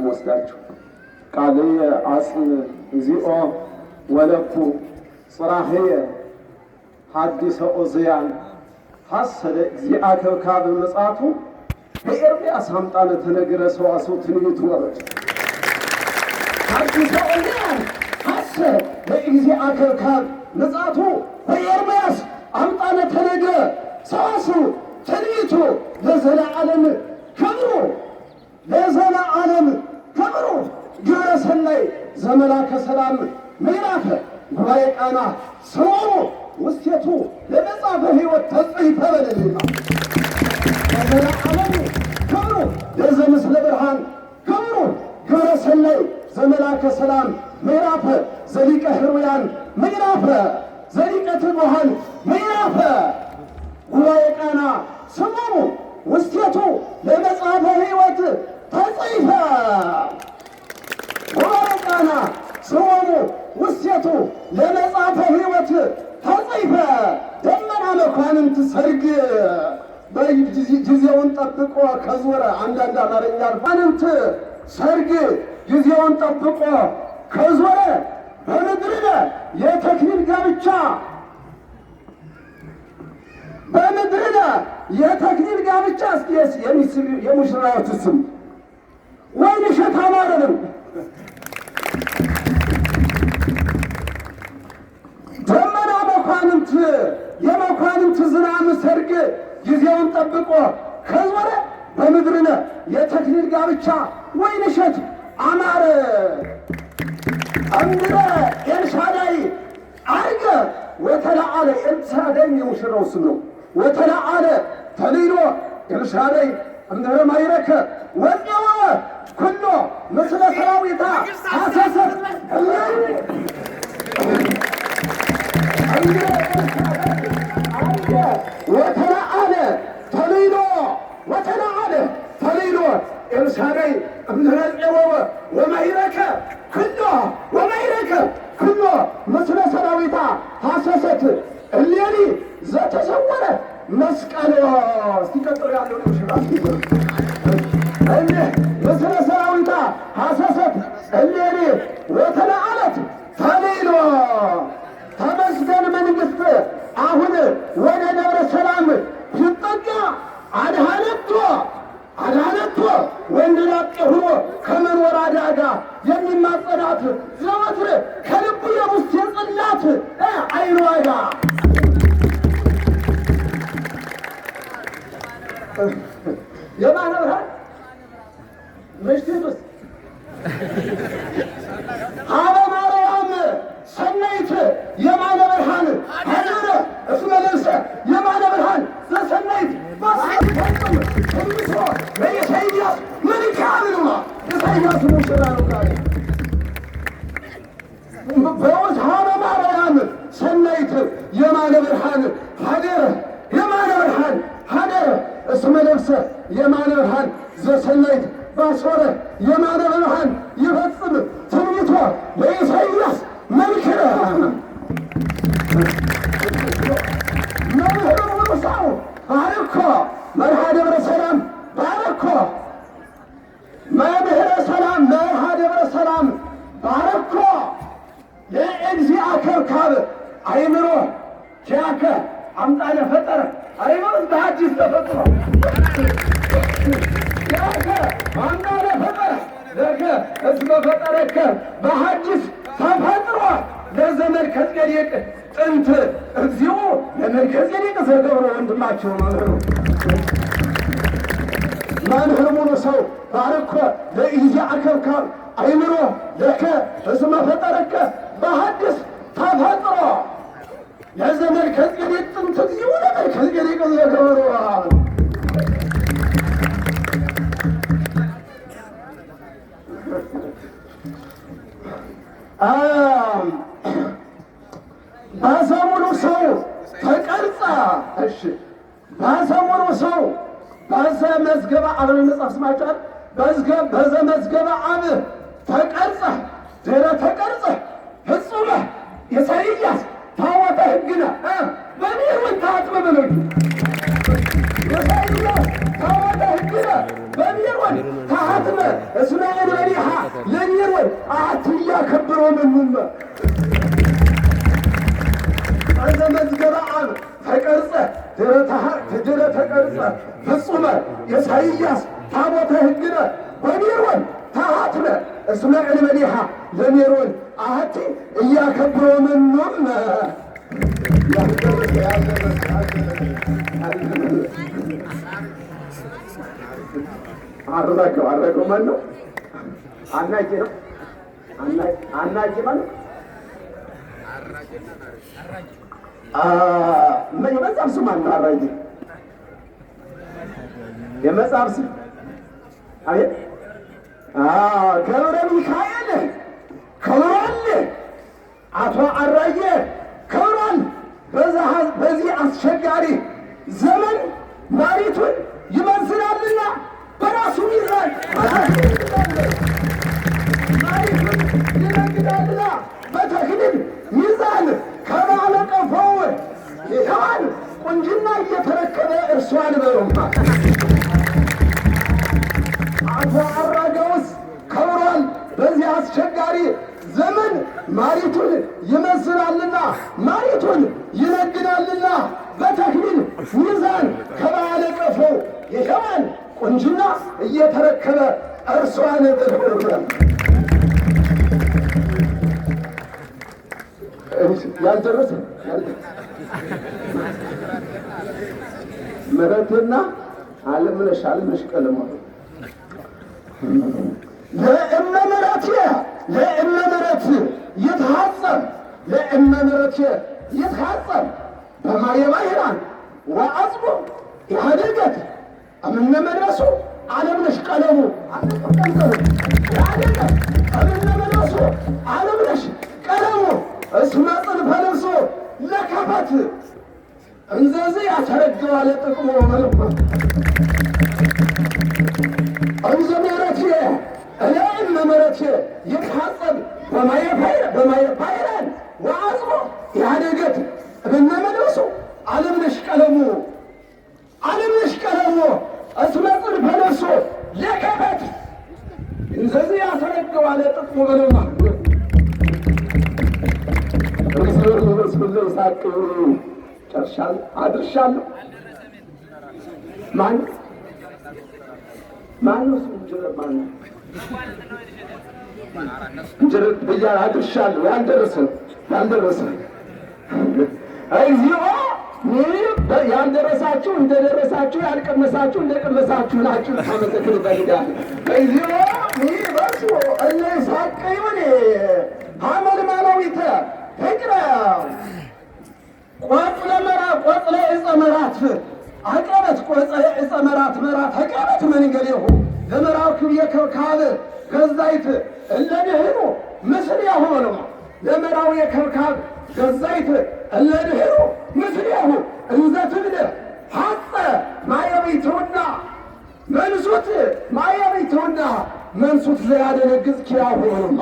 ወስዳችሁ ቃልየ አጽም እግዚኦ ወለኩ ጽራህየ ሐዲሰ ኦዝያን ሐሰደ እግዚአ ከብካብ መጽአቱ በኤርምያስ አምጣነ ተነገረ ሰዋስው ትንቢቱ ወረድ ሐዲሰ ኦዝያን ሐሰደ እግዚአ ከብካብ መጽአቱ በኤርምያስ አምጣነ ተነገረ ሰዋስው ትንቢቱ ለዘለዓለም ክብሩ ለዘለዓለም ክብሩ ግብረ ሰናይ ዘመላከ ሰላም ምዕራፈ ጉባኤ ቃና ስሙ ውስቴቱ ለመጽሐፈ ሕይወት ተጽሕፈ በለሌላ ለዘለዓለም ክብሩ ለዘምስለ ብርሃን ክብሩ ግብረ ሰናይ ዘመላከ ሰላም ምዕራፈ ዘሊቀ ሕሩያን ምዕራፈ ዘሊቀ ትጉሃን ምዕራፈ ጉባኤ ቃና ስሙ ውስቴቱ ለመጽሐፈ ሕይወት ተጽሕፈ ጉባኤ ቃና ስሙ ውስቴቱ ለመጽሐፈ ሕይወት ተጽሕፈ ደመና መኳንንት ሰርግ ጊዜውን ጠብቆ ከዞረ አንዳንድ አማርኛ መኳንንት ሰርግ ጊዜውን ጠብቆ ከዞረ በምድርነ የተክሊል ጋብቻ በምድርነ የተክሊል ጋብቻ እስኪስ የሙሽራዎቹ ስም ወይንሸት አማረ ነው። ደመና መኳንንት የመኳንንት ዝናም ሰርግ ጊዜውን ጠብቆ ከዞረ በምድርነ የተክሊል ጋብቻ ወይንሸት አማረ እምድረ ኤልሻዳይ አርገ ወተለዓለ ኤልሻዳይ የሙሽራው ስም ነው። ወተለዓለ ተሊሎ ኤልሻዳይ እምድረ ማይረከ ወፄወ ኩሎ ምስለ ሰራዊታ ሐሰሰት ወተለዓለ ተሊሎ ወተለዓለ ተሊሎ ኤልሻዳይ እምድረ ፄወወ ወማይረከ ኩሎ ወማይረከ ኩሎ ምስለ ሰራዊታ ሐሰሰት እሌኒ ዘተሰወረ መስቀል እስቲቀጥሎ ያለው ሽራስ ምስለ ሰራዊታ ሐሰሰት እሌኒ ወተለዓለት ተሊሎ ተመስገን መንግሥት አሁን ወደ ደብረ ሰላም ይጠጋ አድኃነቶ ወንድ ላጤ ሆኖ ከመኖር አዳጋ የሚማጸናት ዘወትር ከልቡ የሙስቴ ጽላት አይኗጋ የማነ ብርሃን ምሽቱስ ሀበ ማርያም ሰናይት የማነ ብርሃን ሀገረ እስመ ለብሰ የማነ ብርሃን ዘሰናይት ባስፈጽም ትንቢቶ በኢሳይያስ መልካም ነው። ኢሳይያስ ሙሽራ ነው። በውስጥ ሀበ ማርያም ሰናይት የማነ ብርሃን ሀገረ የማነ ብርሃን ሀገረ እስመ ለብሰ የማነ ብርሃን ዘሰናይት ባስወረ የማነ ብርሃን ይፈጽም ትንቢቶ በኢሳይያስ መልክረ መምህር ሙሉ ሰው ባርኮ መርሃ ደብረ ሰላም ባርኮ መምህረ ሰላም መርሃ ደብረ ሰላም ባርኮ ለእግዚአ ከብካብ አይምሮ ኪያከ አምጣነ ፈጠረ አይምሮስ በሐዲስ ተፈጥሮ ኪያከ አምጣነ ፈጠረ ለከ እስመ ፈጠረከ በሐዲስ ተፈጥሮ ለዘመልከ ጼዴቅ ጥንት እግዚኦ ለመልከ ጼዴቅ ዘገብረ ወንድማቸው መምህር ሙሉ ሰው ባርኮ ለእግዚአ ከብካብ አይምሮ ለከ እስመ ፈጠረከ በሐዲስ ተፈጥሮ ለዘመልከ ጼዴቅ ጥንት እግዚኦ ለመልከ ጼዴቅ ዘገብረ ባሰሙሉ ሰው ተቀርጻ እሺ ባሰሙሉ ሰው በዘመዝገበ አብ መጽሐፍ ስማቸዋል በዘመዝገበ አብ ተቀርጸ ድረ ተቀርጸ ፍጹመ ኢሳይያስ ታወተ ሕግነ በሚሆን ታጥበ በለኝ ኢሳይያስ ታወተ ሕግነ በሚሮን ታሃትመ እስማኤል በሊሃ ለሚሮን አትያ ከብሮ ምኑመ አንተ መዝገበ አብ ተቀርጸ ድረ ተቀርጸ ፍጹመ ኢሳይያስ ታቦተ ሕግነ በሚሮን ታሃትመ እስማኤል በሊሃ ለሚሮን አቲ እያከብሮ ምኑመ አረገው ማን ነው? አናቂ ነው። አናቂ ማለት የመጽሐፍ ስም ማን ነው? አራጂ የመጽሐፍ ስም አቤት ገብረ ሚካኤል ከብሯል። አቶ አራየ ከብሯል። በዚህ አስቸጋሪ ዘመን ማሪቱን ይመስላልና በራሱ ሚዛን ማሪቱን ይነግዳልና በተክሊል ሚዛን ከባለ ቀፎው ሔዋን ቁንጅና እየተረከበ እርሷን በሮማ አቶ አራጋውስ ከብሯል። በዚህ አስቸጋሪ ዘመን ማሪቱን ይመስላልና ማሪቱን ይነግዳልና በተክሊል ሚዛን ከባለ ቀፎው የሔዋን ቁንጅና እየተረከበ እርሷን ያልደረሰ ምሕረትና አለምነሽ ቀለማ ለእመ ምሕረት ይትሐጸብ በማየ ባሕራን ወአጽቦ ኢሃደገት እምነ መድረሱ አለምነሽ ቀለሙ ኢሃደገት እምነ መድረሱ አለምነሽ ቀለሙ እስመ ጽንፈ ልብሶ ለከፈት እንዘዝ ያተረገዋለ ጥቅሞ መልኩ እንዘ ምሕረትየ እለእመ ምሕረትየ ይትሐጸብ በማየ ባሕራን ወአጽቦ ኢሃደገት እምነ መድረሱ አለምነሽ ቀለሙ እስመ ጽንፈ ልብሶ ለከፈት እንዘዝ ያተረገዋለ ጥቅሞ መልኩ ጨርሻለሁ፣ አድርሻለሁ። ማነው እንጀረት ማነው እንጀረት ብያ አድርሻለሁ። ያልደረሰ እግዚኦ ያልደረሳችሁ እንደደረሳችሁ ያልቀመሳችሁ እንደቀመሳችሁ ናችሁ። ታመሰግኑ ይፈልጋል። እግዚኦ በርሶ እለ ይሳቀዩን ሐመልማላዊተ ፍቅረ ቆጽለ ዕፀ መራት አቀበት ቆጽለ ዕፀ መራት አቀበት መንገሌሁ ለመራክብ የከብካብ ገዛይት እለ ድኅኑ ምስሌሁ ነው። ለመራው የከብካብ ገዛይት እለ ድኅኑ ምስሌሁ እንዘ ትብለ ሐጸ ማየቢትውና መንሱት ዘያደነግዝ ኪያሁ ነውማ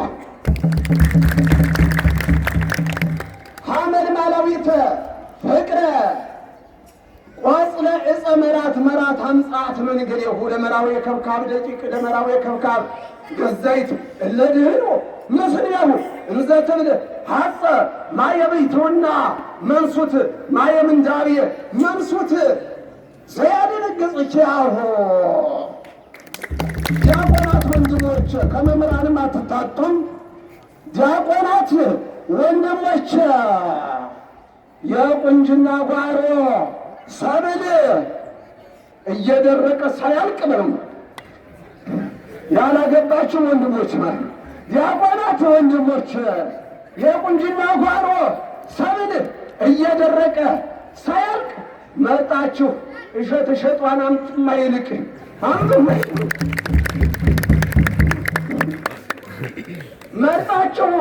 ሐመልማላዊተ ፍቅረ ቆጽለ ዕፀ መራት አምጻት መንገሌሁ ለመራዊ የከብካብ ደቂቅ ለመራዊ የከብካብ ገዛይት እለ ድኅኑ ምስሌሁ እንዘ ትብል ሐጸ ማየቢትውና መንሱት ማየምንዳብየ መንሱት ዘያደነግጽ ኪያሁ። ዲያቆናት ወንድሞች ከመምህራንም አትታጡም። ዲያቆናት ወንድሞች የቁንጅና ጓሮ ሰብል እየደረቀ ሳያልቅ ነው። ያላገባችሁ ወንድሞች ማለት ዲያቆናት ወንድሞች የቁንጅና ጓሮ ሰብል እየደረቀ ሳያልቅ መጣችሁ እሸቷን አምጡማ ይልቅ መጣችሁ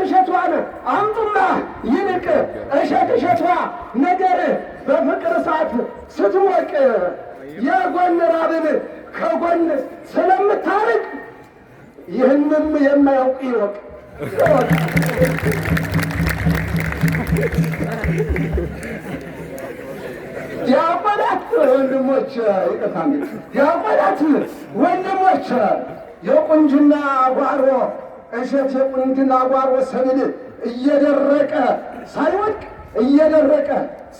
እሸቷን አምጡና ይልቅ እሸቷ ነገር በፍቅር እሳት ስትሞቅ የጎን ራብን ከጎን ስለምታርቅ ይህንም የማያውቅ ይወቅ። ዲያቆናት ወንድሞች ይቅርታ ዲያቆናት ወንድሞች የቁንጅና ጓሮ እሸት የቁንጅና ጓሮ ሰብል እየደረቀ ሳይወድቅ እየደረቀ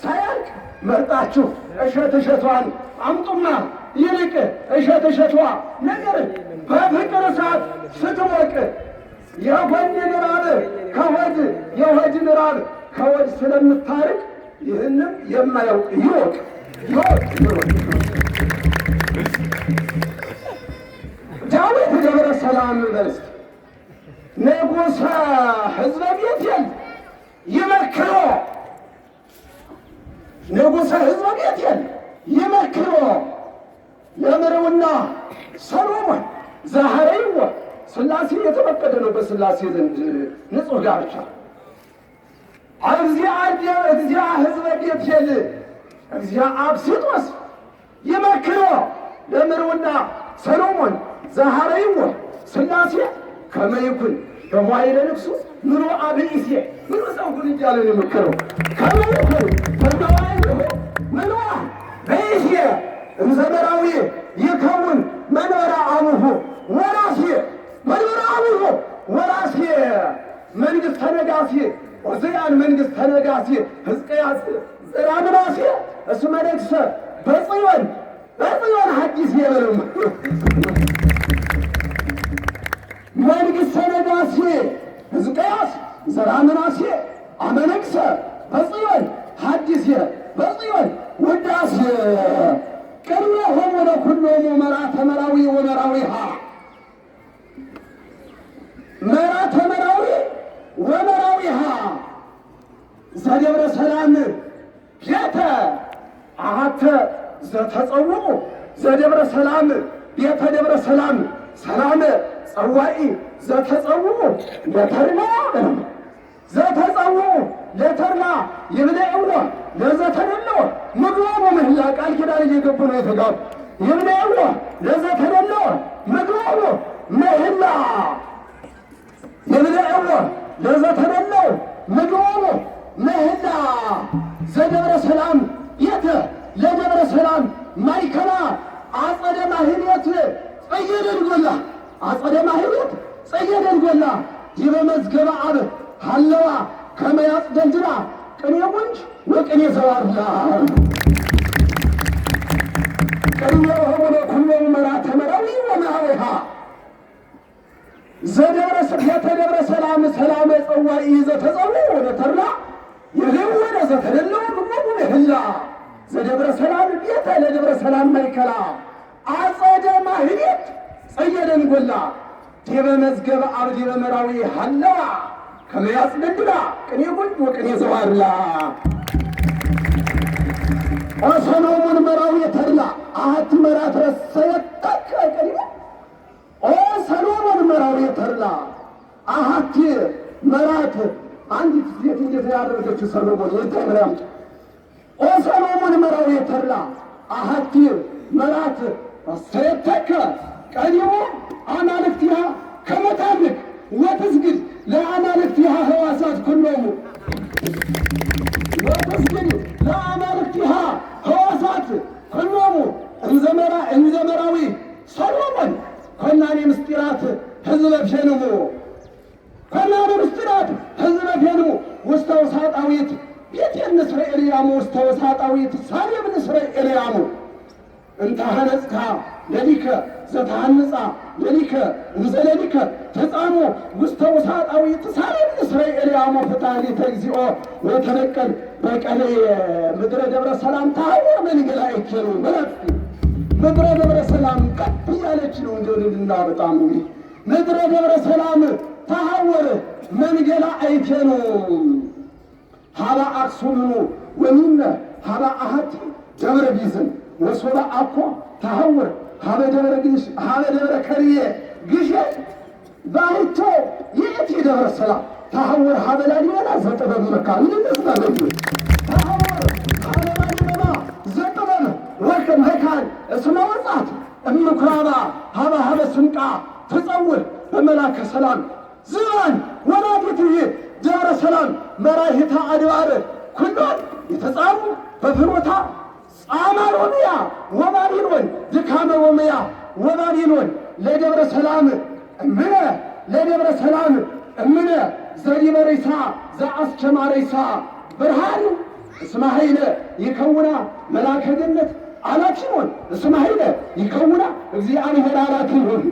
ሳያልቅ መርጣችሁ እሸቷን አምጡና ይልቅ እሸቷ ነገር በፍቅር እሳት ስትሞቅ የሆድን ራብ ከሆድ የሆድን ራብ ከሆድ ስለምታርቅ ይህንም የማያውቅ ይወቅ። ዳዊት ገብረ ሰላም በስት ንጉሠ ሕዝበ ቤቴል ይመክሮ ንጉሠ ሕዝበ ቤቴል ይመክሮ ለምርውና ሰሎሞን ዛህረይዎ ሥላሴ የተፈቀደ ነው። በሥላሴ ዘንድ ንጹሕ ጋብቻ እግዚአ ሕዝበ ቤቴል እግዚአ አብሲጦስ ይመክሮ ለምርውና ሰሎሞን ዛህረይዎ ሥላሴ ከመ ይኩን በመዋዕለ ንግሡ ምሉአ ብእሴ ምሉ ሰውን እያለ ነው የመከረው። ከመ ይኩን በመዋዕለ ምሉአ ብእሴ እምዘመራዊ ይከውን መንበረ አቡሁ ወራሴ መንበረ አቡሁ ወራሴ መንግሥተ ነጋሴ ዖዝያን መንግሥተ ነጋሴ ሕዝቅያስ ዘራ ምናሴ እስመ ነግሠ በጽዮን ሐዲስ የበለው መንግሥተ ነጋሴ ሕዝቅያስ ዘራ ምናሴ አመ ነግሠ በጽዮን ሐዲስ በጽዮን ውዳሴ ቅድሜሆሙ ለኵሎሙ መራተ መራዊ ወመራዊሃ መራተ መራዊ ወመራዊሃ ዘደብረ ሰላም ቤተ አሐተ ዘተጸውዑ ዘደብረ ሰላም ቤተ ደብረ ሰላም ሰላም ጸዋኢ ዘተጸውዑ ለተርላ ዘተጸውዑ ለተርላ ይብልዕዎ ለዘተደለወ ምግቦሙ ምህላ ቃል ኪዳን እየገቡ ነው የተጋቡ። ይብልዕዎ ለዘተደለወ ምግቦሙ ምህላ ይብልዕዎ ለዘተደለወ ምግቦሙ ምህላ ዘደብረ ሰላም ቤተ ለደብረ ሰላም ማእከላ አጸደ ማህሌት ጸየደንጎላ አጸደ ማህሌት ጸየደንጎላ ይበ መዝገበ አብ ሃለዋ ከመ ያጽደንድና ቅኔ ጉንጅ ወቅኔ ዘዋርላ ቅኔሆሙ ለኵሎሙ መራተ መራዊ ወመራዊሃ ዘደብረ ሰላም ሰላመ ጸዋኢ ዘተጸውዑ ለተርላ ይህው ለዘተደለወ ምግቦሙ ምህላ ዘደብረ ሰላም ቤተ ለደብረ ሰላም ማእከላ አጸደ ማህሌት ጸየደንጎላ ዲበ መዝገበ አብ ዲበ መራዊ ሃለዋ ከመ ያጽደንድና ቅኔ ጉንጅ ወቅኔ ዘዋርላ ሰሎሞን መራዊ ተርላ አሐቲ መራት ረሰየተከ ቀሊለ ሰሎሞን መራዊ ተርላ አሐቲ መራት አንዲት ሴት እንዴት ያደረገችው ሰሎሞን የተምራም ሰሎሞን መራዊ ተርላ አሐቲ መራት ረሰየተከ ቀሊለ አማልክቲሃ ከመ ታምልክ ወትስግድ ለአማልክቲሃ ሕዋሳት ኩሎሙ ወትስግድ ለአማልክቲሃ ሕዋሳት ኩሎሙ እንዘመራዊ ሰሎሞን ኮናኔ ምስጢራት ሕዝበ ፌንሙ ኮናኔ ምስጢራት ሕዝበ ፌንሙ ውስተ ውሳጣዊት ቤቴል ንስረ ኤልያሙ ውስተ ውሳጣዊት ሳሌም ንስረ ኤልያሙ እንተ ሐነጽካ ለሊከ ዘተሐንጻ ለሊከ እንዘለሊከ ተጻሞ ውስተ ውሳጣዊት ሳሌም ንስረ ኤልያሙ ፍትሐሊተ እግዚኦ ወተነቀል በቀለ ምድረ ደብረ ሰላም ታወር መንገላ አይከሉ ማለት ምድረ ደብረ ሰላም ቀጥ እያለች ነው እንደውልና በጣም እንግዲህ ምድረ ደብረ ሰላም ታወር መንገላ አይከሉ ሀባ አክሱምኑ ወሚነ ሀባ አሐቲ ደብረ ቢዝን ወሶባ አኮ ታወር ሀበ ደብረ ከርዬ ግሸን ባሕቶ ይእቲ ደብረ ሰላም ታወር ሀበ ላሊበላ ዘጥበብ መካን እንደነስታለች ታወር ሀበ ላሊበላ ዘጥበብ ወከም መካን እስመ ወጻት እምኩራባ ሀበ ስንቃ ትጸውር በመላከ ሰላም ዝባን ወራዲትህ ደብረ ሰላም መራሂታ አድባር ኩሎን የተጻሙ በፍኖታ አማሮሚያ ወባቢሎን ድካመ ሮሚያ ወባቢሎን ለደብረ ሰላም እምነ ለደብረ ሰላም እምነ ዘዲበሬሳ ዘአስከማሬሳ ብርሃን እስመ ኃይለ ይከውና መላከ ገነት አላኪሞን እስመ ኃይለ ይከውና እግዚአብሔር አላኪሞን